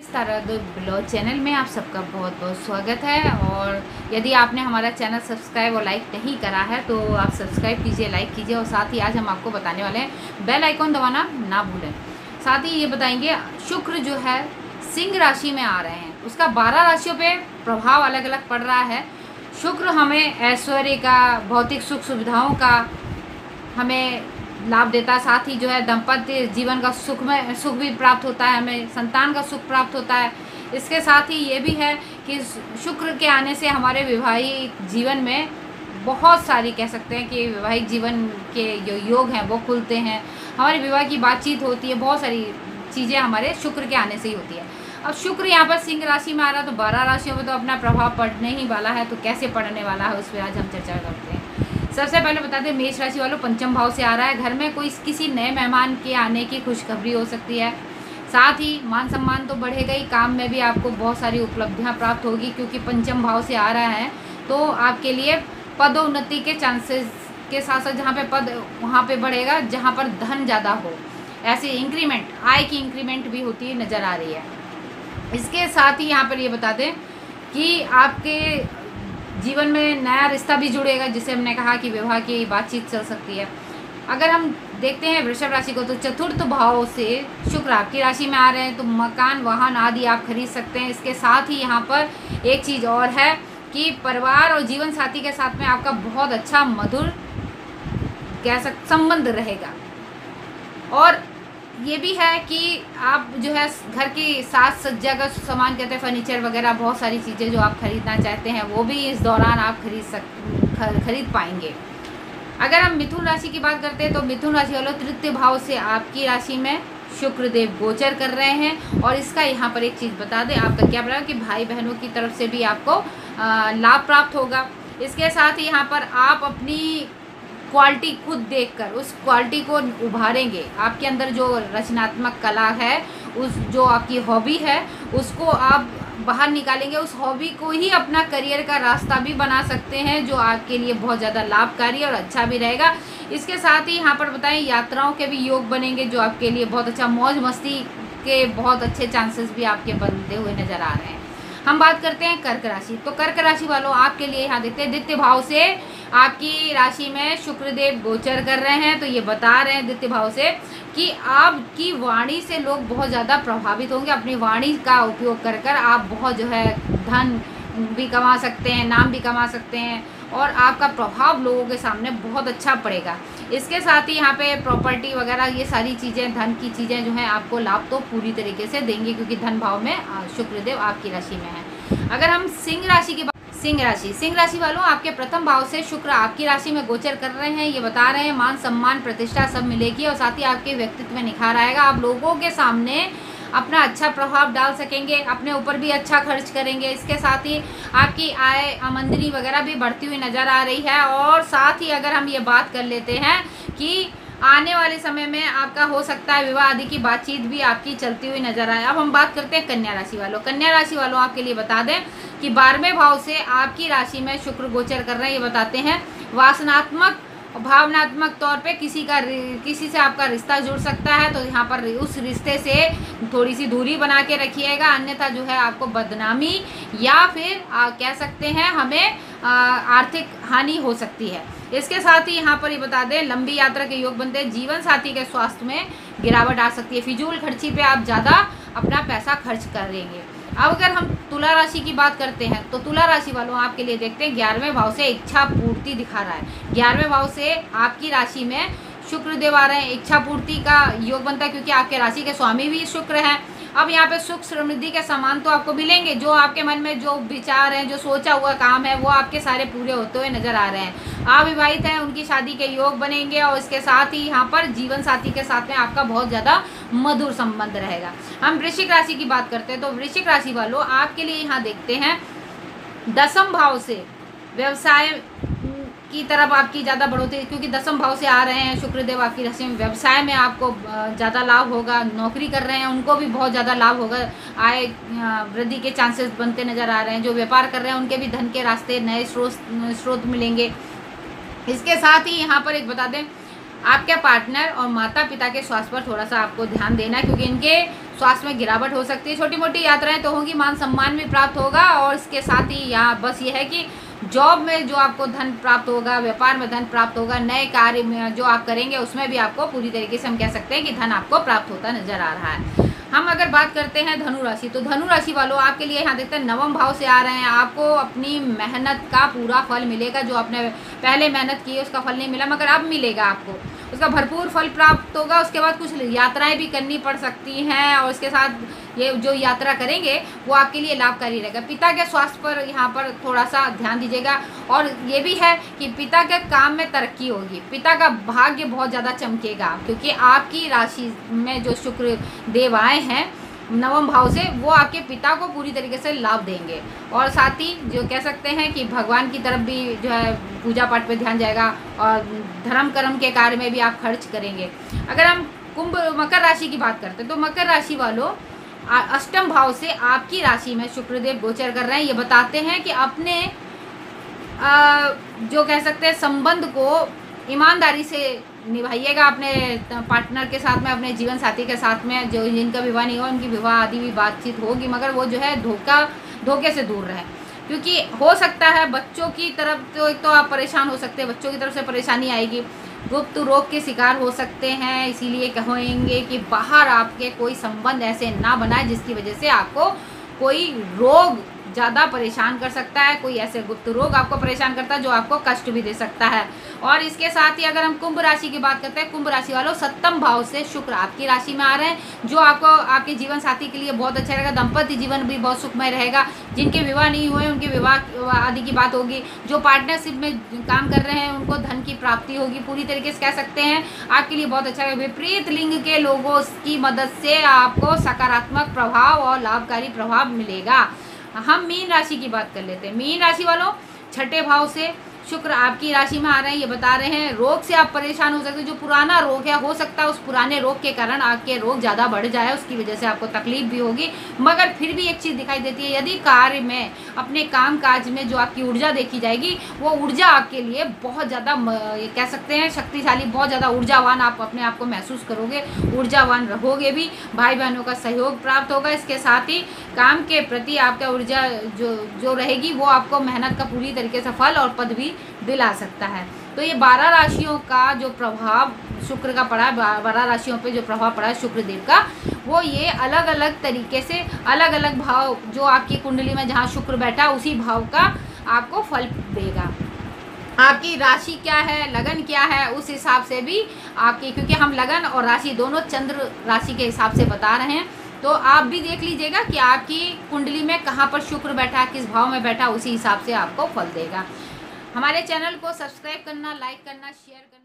Blog channel में आप सबका बहुत बहुत स्वागत है। और यदि आपने हमारा चैनल सब्सक्राइब और लाइक नहीं करा है तो आप सब्सक्राइब कीजिए, लाइक कीजिए। और साथ ही आज हम आपको बताने वाले हैं, बेल आइकॉन दबाना ना भूलें। साथ ही ये बताएंगे, शुक्र जो है सिंह राशि में आ रहे हैं, उसका 12 राशियों पे प्रभाव अलग अलग पड़ रहा है। शुक्र हमें ऐश्वर्य का, भौतिक सुख सुविधाओं का हमें लाभ देता है। साथ ही जो है दाम्पत्य जीवन का सुख भी प्राप्त होता है, हमें संतान का सुख प्राप्त होता है। इसके साथ ही ये भी है कि शुक्र के आने से हमारे वैवाहिक जीवन में बहुत सारी, कह सकते हैं कि वैवाहिक जीवन के जो योग हैं वो खुलते हैं, हमारे विवाह की बातचीत होती है, बहुत सारी चीज़ें हमारे शुक्र के आने से ही होती है। अब शुक्र यहाँ पर सिंह राशि में आ रहा है तो 12 राशियों में तो अपना प्रभाव पड़ने ही वाला है। तो कैसे पड़ने वाला है उस पर आज हम चर्चा करते हैं। सबसे पहले बता दें, मेष राशि वालों पंचम भाव से आ रहा है। घर में कोई किसी नए मेहमान के आने की खुशखबरी हो सकती है। साथ ही मान सम्मान तो बढ़ेगा ही, काम में भी आपको बहुत सारी उपलब्धियां प्राप्त होगी, क्योंकि पंचम भाव से आ रहा है तो आपके लिए पदोन्नति के चांसेस के साथ साथ जहाँ पे पद वहाँ पे बढ़ेगा, जहाँ पर धन ज़्यादा हो, ऐसे इंक्रीमेंट, आय की इंक्रीमेंट भी होती है, नज़र आ रही है। इसके साथ ही यहाँ पर ये बता दें कि आपके जीवन में नया रिश्ता भी जुड़ेगा, जिसे हमने कहा कि विवाह की बातचीत चल सकती है। अगर हम देखते हैं वृषभ राशि को, तो चतुर्थ भाव से शुक्र आपकी राशि में आ रहे हैं तो मकान, वाहन आदि आप खरीद सकते हैं। इसके साथ ही यहाँ पर एक चीज़ और है कि परिवार और जीवन साथी के साथ में आपका बहुत अच्छा मधुर संबंध रहेगा। और ये भी है कि आप जो है घर की साज सज्जा का सामान, कहते हैं फर्नीचर वगैरह, बहुत सारी चीज़ें जो आप खरीदना चाहते हैं वो भी इस दौरान आप खरीद पाएंगे। अगर हम मिथुन राशि की बात करते हैं तो मिथुन राशि वालों तृतीय भाव से आपकी राशि में शुक्रदेव गोचर कर रहे हैं। और इसका यहाँ पर एक चीज़ बता दें, आपका क्या पड़ा कि भाई बहनों की तरफ से भी आपको लाभ प्राप्त होगा। इसके साथ ही यहाँ पर आप अपनी क्वालिटी खुद देखकर उस क्वालिटी को उभारेंगे। आपके अंदर जो रचनात्मक कला है, उस जो आपकी हॉबी है, उसको आप बाहर निकालेंगे। उस हॉबी को ही अपना करियर का रास्ता भी बना सकते हैं, जो आपके लिए बहुत ज़्यादा लाभकारी और अच्छा भी रहेगा। इसके साथ ही यहाँ पर बताएं, यात्राओं के भी योग बनेंगे, जो आपके लिए बहुत अच्छा, मौज मस्ती के बहुत अच्छे चांसेस भी आपके बनते हुए नज़र आ रहे हैं। हम बात करते हैं कर्क राशि। तो कर्क राशि वालों आपके लिए यहाँ देखते हैं, द्वितीय भाव से आपकी राशि में शुक्रदेव गोचर कर रहे हैं। तो ये बता रहे हैं द्वितीय भाव से कि आपकी वाणी से लोग बहुत ज़्यादा प्रभावित होंगे। अपनी वाणी का उपयोग कर कर आप बहुत जो है धन भी कमा सकते हैं, नाम भी कमा सकते हैं, और आपका प्रभाव लोगों के सामने बहुत अच्छा पड़ेगा। इसके साथ ही यहाँ पे प्रॉपर्टी वगैरह, ये सारी चीज़ें, धन की चीज़ें जो हैं आपको लाभ तो पूरी तरीके से देंगी, क्योंकि धन भाव में शुक्रदेव आपकी राशि में है। अगर हम सिंह राशि की सिंह राशि वालों आपके प्रथम भाव से शुक्र आपकी राशि में गोचर कर रहे हैं। ये बता रहे हैं मान सम्मान प्रतिष्ठा सब मिलेगी, और साथ ही आपके व्यक्तित्व में निखार आएगा। आप लोगों के सामने अपना अच्छा प्रभाव डाल सकेंगे, अपने ऊपर भी अच्छा खर्च करेंगे। इसके साथ ही आपकी आय, आमदनी वगैरह भी बढ़ती हुई नज़र आ रही है। और साथ ही अगर हम ये बात कर लेते हैं कि आने वाले समय में आपका हो सकता है विवाह आदि की बातचीत भी आपकी चलती हुई नजर आए। अब हम बात करते हैं कन्या राशि वालों। कन्या राशि वालों आपके लिए बता दें कि 12वें भाव से आपकी राशि में शुक्र गोचर कर रहे हैं। ये बताते हैं वासनात्मक, भावनात्मक तौर पे किसी से आपका रिश्ता जुड़ सकता है, तो यहाँ पर उस रिश्ते से थोड़ी सी दूरी बना के रखिएगा, अन्यथा जो है आपको बदनामी या फिर कह सकते हैं हमें आर्थिक हानि हो सकती है। इसके साथ ही यहाँ पर ये बता दें, लंबी यात्रा के योग बनते हैं। जीवन साथी के स्वास्थ्य में गिरावट आ सकती है। फिजूल खर्ची पे आप ज़्यादा अपना पैसा खर्च करेंगे। अब अगर हम तुला राशि की बात करते हैं तो तुला राशि वालों आपके लिए देखते हैं 11वें भाव से इच्छा पूर्ति दिखा रहा है। 11वें भाव से आपकी राशि में शुक्रदेव आ रहे हैं, इच्छा पूर्ति का योग बनता है, क्योंकि आपके राशि के स्वामी भी शुक्र हैं। अब यहाँ पे सुख समृद्धि के सामान तो आपको मिलेंगे, जो आपके मन में जो विचार हैं, जो सोचा हुआ काम है, वो आपके सारे पूरे होते हुए नजर आ रहे हैं। आप विवाहित हैं, उनकी शादी के योग बनेंगे, और इसके साथ ही यहाँ पर जीवन साथी के साथ में आपका बहुत ज़्यादा मधुर संबंध रहेगा। हम वृश्चिक राशि की बात करते हैं तो वृश्चिक राशि वालों आपके लिए यहाँ देखते हैं 10वें भाव से व्यवसाय की तरफ आपकी ज़्यादा बढ़ोतरी, क्योंकि 10वें भाव से आ रहे हैं शुक्रदेव आपकी राशि में। व्यवसाय में आपको ज़्यादा लाभ होगा। नौकरी कर रहे हैं उनको भी बहुत ज़्यादा लाभ होगा। आय वृद्धि के चांसेस बनते नज़र आ रहे हैं। जो व्यापार कर रहे हैं उनके भी धन के रास्ते, नए स्रोत मिलेंगे। इसके साथ ही यहाँ पर एक बता दें, आपके पार्टनर और माता पिता के स्वास्थ्य पर थोड़ा सा आपको ध्यान देना है, क्योंकि इनके स्वास्थ्य में गिरावट हो सकती है। छोटी मोटी यात्राएं तो होंगी, मान सम्मान भी प्राप्त होगा, और इसके साथ ही यहाँ बस ये है कि जॉब में जो आपको धन प्राप्त होगा, व्यापार में धन प्राप्त होगा, नए कार्य में जो आप करेंगे उसमें भी आपको पूरी तरीके से हम कह सकते हैं कि धन आपको प्राप्त होता नजर आ रहा है। हम अगर बात करते हैं धनु राशि, तो धनु राशि वालों आपके लिए यहाँ देखते हैं नवम भाव से आ रहे हैं। आपको अपनी मेहनत का पूरा फल मिलेगा। जो आपने पहले मेहनत की है उसका फल नहीं मिला, मगर अब मिलेगा आपको, उसका भरपूर फल प्राप्त होगा। उसके बाद कुछ यात्राएं भी करनी पड़ सकती हैं, और इसके साथ ये जो यात्रा करेंगे वो आपके लिए लाभकारी रहेगा। पिता के स्वास्थ्य पर यहाँ पर थोड़ा सा ध्यान दीजिएगा, और ये भी है कि पिता के काम में तरक्की होगी, पिता का भाग्य बहुत ज़्यादा चमकेगा, क्योंकि आपकी राशि में जो शुक्र देव आए हैं नवम भाव से, वो आपके पिता को पूरी तरीके से लाभ देंगे। और साथ ही जो कह सकते हैं कि भगवान की तरफ भी जो है पूजा पाठ पे ध्यान जाएगा, और धर्म कर्म के कार्य में भी आप खर्च करेंगे। अगर हम मकर राशि की बात करते हैं, तो मकर राशि वालों अष्टम भाव से आपकी राशि में शुक्रदेव गोचर कर रहे हैं। ये बताते हैं कि अपने जो कह सकते हैं संबंध को ईमानदारी से निभाइएगा, अपने पार्टनर के साथ में, अपने जीवन साथी के साथ में। जो जिनका विवाह नहीं हुआ उनकी विवाह आदि भी बातचीत होगी, मगर वो जो है धोखे से दूर रहे, क्योंकि हो सकता है बच्चों की तरफ तो एक तो आप परेशान हो सकते हैं, बच्चों की तरफ से परेशानी आएगी, गुप्त रोग के शिकार हो सकते हैं। इसीलिए कहेंगे कि बाहर आपके कोई संबंध ऐसे ना बनाए जिसकी वजह से आपको कोई रोग ज़्यादा परेशान कर सकता है, कोई ऐसे गुप्त रोग आपको परेशान करता है जो आपको कष्ट भी दे सकता है। और इसके साथ ही अगर हम कुंभ राशि की बात करते हैं, कुंभ राशि वालों सप्तम भाव से शुक्र आपकी राशि में आ रहे हैं, जो आपको आपके जीवन साथी के लिए बहुत अच्छा रहेगा। दाम्पत्य जीवन भी बहुत सुखमय रहेगा। जिनके विवाह नहीं हुए उनके विवाह आदि की बात होगी। जो पार्टनरशिप में काम कर रहे हैं उनको धन की प्राप्ति होगी। पूरी तरीके से कह सकते हैं आपके लिए बहुत अच्छा है। विपरीत लिंग के लोगों की मदद से आपको सकारात्मक प्रभाव और लाभकारी प्रभाव मिलेगा। हम मीन राशि की बात कर लेते हैं। मीन राशि वालों छठे भाव से शुक्र आपकी राशि में आ रहे हैं। ये बता रहे हैं रोग से आप परेशान हो सकते हैं। जो पुराना रोग है, हो सकता है उस पुराने रोग के कारण आपके रोग ज़्यादा बढ़ जाए, उसकी वजह से आपको तकलीफ भी होगी। मगर फिर भी एक चीज़ दिखाई देती है, यदि कार्य में, अपने काम काज में जो आपकी ऊर्जा देखी जाएगी, वो ऊर्जा आपके लिए बहुत ज़्यादा कह सकते हैं शक्तिशाली, बहुत ज़्यादा ऊर्जावान आप अपने आप को महसूस करोगे, ऊर्जावान रहोगे भी। भाई बहनों का सहयोग प्राप्त होगा। इसके साथ ही काम के प्रति आपका ऊर्जा जो रहेगी वो आपको मेहनत का पूरी तरीके से फल और पद भी दिला सकता है। तो ये 12 राशियों का जो प्रभाव शुक्र का पड़ा है, 12 राशियों पे जो प्रभाव पड़ा है शुक्रदेव का, वो ये अलग अलग तरीके से अलग अलग भाव जो आपकी कुंडली में जहाँ शुक्र बैठा उसी भाव का आपको फल देगा। आपकी राशि क्या है, लगन क्या है, उस हिसाब से भी आपकी, क्योंकि हम लगन और राशि दोनों चंद्र राशि के हिसाब से बता रहे हैं, तो आप भी देख लीजिएगा कि आपकी कुंडली में कहाँ पर शुक्र बैठा, किस भाव में बैठा, उसी हिसाब से आपको फल देगा। हमारे चैनल को सब्सक्राइब करना, लाइक करना, शेयर करना।